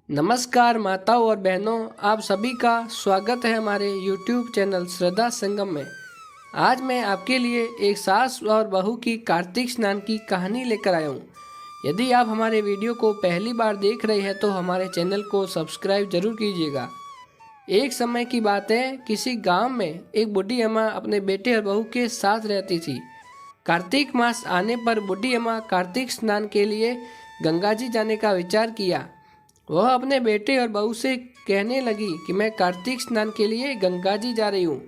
नमस्कार माताओं और बहनों, आप सभी का स्वागत है हमारे YouTube चैनल श्रद्धा संगम में। आज मैं आपके लिए एक सास और बहू की कार्तिक स्नान की कहानी लेकर आया हूँ। यदि आप हमारे वीडियो को पहली बार देख रहे हैं तो हमारे चैनल को सब्सक्राइब जरूर कीजिएगा। एक समय की बात है, किसी गांव में एक बूढ़ी अम्मा अपने बेटे और बहू के साथ रहती थी। कार्तिक मास आने पर बूढ़ी अम्मा कार्तिक स्नान के लिए गंगा जी जाने का विचार किया। वह अपने बेटे और बहू से कहने लगी कि मैं कार्तिक स्नान के लिए गंगा जी जा रही हूँ।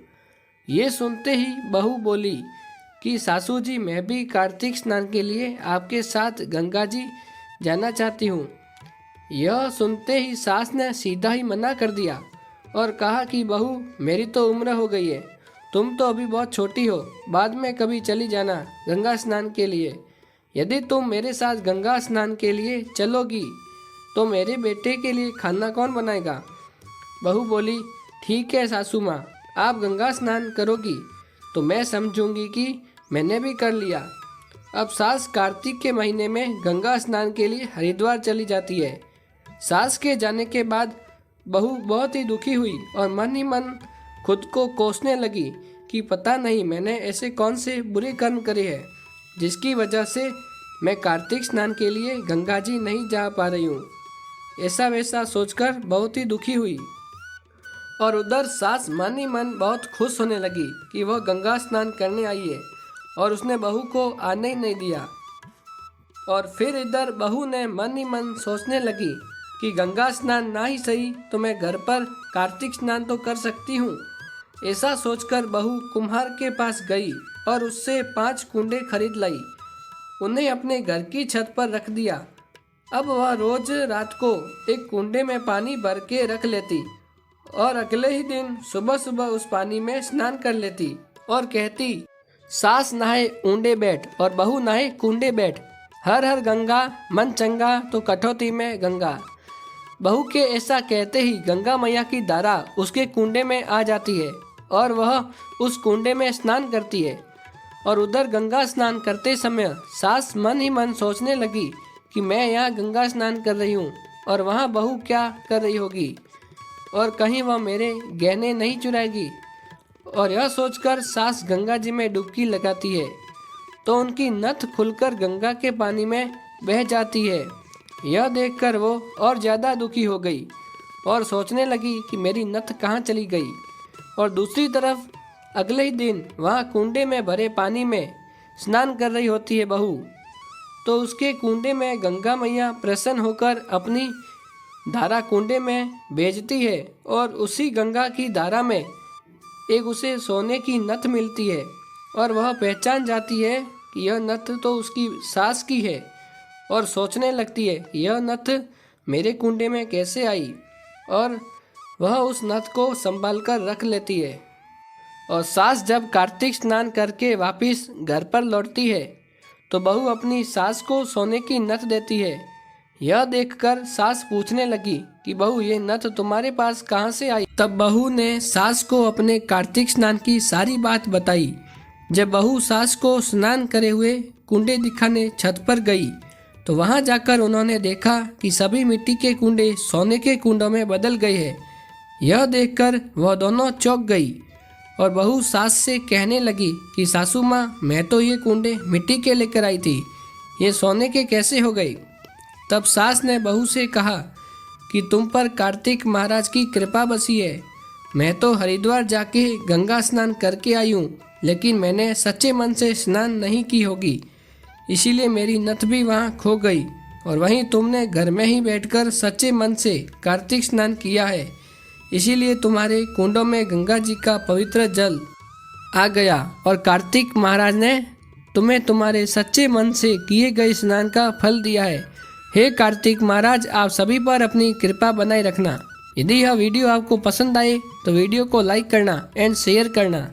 ये सुनते ही बहू बोली कि सासू जी, मैं भी कार्तिक स्नान के लिए आपके साथ गंगा जी जाना चाहती हूँ। यह सुनते ही सास ने सीधा ही मना कर दिया और कहा कि बहू, मेरी तो उम्र हो गई है, तुम तो अभी बहुत छोटी हो, बाद में कभी चली जाना गंगा स्नान के लिए। यदि तुम मेरे साथ गंगा स्नान के लिए चलोगी तो मेरे बेटे के लिए खाना कौन बनाएगा। बहू बोली, ठीक है सासू माँ, आप गंगा स्नान करोगी तो मैं समझूंगी कि मैंने भी कर लिया। अब सास कार्तिक के महीने में गंगा स्नान के लिए हरिद्वार चली जाती है। सास के जाने के बाद बहू बहुत ही दुखी हुई और मन ही मन खुद को कोसने लगी कि पता नहीं मैंने ऐसे कौन से बुरे कर्म करे हैं जिसकी वजह से मैं कार्तिक स्नान के लिए गंगा जी नहीं जा पा रही हूँ। ऐसा वैसा सोचकर बहुत ही दुखी हुई और उधर सास मन ही मन बहुत खुश होने लगी कि वह गंगा स्नान करने आई है और उसने बहू को आने ही नहीं दिया। और फिर इधर बहू ने मन ही मन सोचने लगी कि गंगा स्नान ना ही सही तो मैं घर पर कार्तिक स्नान तो कर सकती हूँ। ऐसा सोचकर बहू कुम्हार के पास गई और उससे 5 कुंडे खरीद लाई। उन्हें अपने घर की छत पर रख दिया। अब वह रोज रात को एक कुंडे में पानी भर के रख लेती और अगले ही दिन सुबह सुबह उस पानी में स्नान कर लेती और कहती, सास नहाए ऊंडे बैठ और बहू नहाए कुंडे बैठ, हर हर गंगा मन चंगा तो कठौती में गंगा। बहू के ऐसा कहते ही गंगा मैया की धारा उसके कुंडे में आ जाती है और वह उस कुंडे में स्नान करती है। और उधर गंगा स्नान करते समय सास मन ही मन सोचने लगी कि मैं यहाँ गंगा स्नान कर रही हूँ और वहाँ बहू क्या कर रही होगी और कहीं वह मेरे गहने नहीं चुराएगी। और यह सोचकर सास गंगा जी में डुबकी लगाती है तो उनकी नथ खुलकर गंगा के पानी में बह जाती है। यह देखकर वो और ज़्यादा दुखी हो गई और सोचने लगी कि मेरी नथ कहाँ चली गई। और दूसरी तरफ अगले ही दिन वहाँ कुंडे में भरे पानी में स्नान कर रही होती है बहू, तो उसके कुंडे में गंगा मैया प्रसन्न होकर अपनी धारा कुंडे में भेजती है और उसी गंगा की धारा में एक उसे सोने की नथ मिलती है और वह पहचान जाती है कि यह नथ तो उसकी सास की है और सोचने लगती है यह नथ मेरे कुंडे में कैसे आई, और वह उस नथ को संभाल कर रख लेती है। और सास जब कार्तिक स्नान करके वापस घर पर लौटती है तो बहू अपनी सास को सोने की नथ देती है। यह देखकर सास पूछने लगी कि बहू, ये नथ तुम्हारे पास कहाँ से आई। तब बहू ने सास को अपने कार्तिक स्नान की सारी बात बताई। जब बहू सास को स्नान करे हुए कुंडे दिखाने छत पर गई तो वहाँ जाकर उन्होंने देखा कि सभी मिट्टी के कुंडे सोने के कुंडों में बदल गए हैं। यह देखकर वह दोनों चौंक गई और बहू सास से कहने लगी कि सासू माँ, मैं तो ये कुंडे मिट्टी के लेकर आई थी, ये सोने के कैसे हो गए। तब सास ने बहू से कहा कि तुम पर कार्तिक महाराज की कृपा बसी है। मैं तो हरिद्वार जाके गंगा स्नान करके आई हूँ, लेकिन मैंने सच्चे मन से स्नान नहीं की होगी, इसीलिए मेरी नथ भी वहाँ खो गई। और वहीं तुमने घर में ही बैठकर सच्चे मन से कार्तिक स्नान किया है, इसीलिए तुम्हारे कुंडों में गंगा जी का पवित्र जल आ गया और कार्तिक महाराज ने तुम्हें तुम्हारे सच्चे मन से किए गए स्नान का फल दिया है। हे कार्तिक महाराज, आप सभी पर अपनी कृपा बनाए रखना। यदि यह वीडियो आपको पसंद आए तो वीडियो को लाइक करना एंड शेयर करना।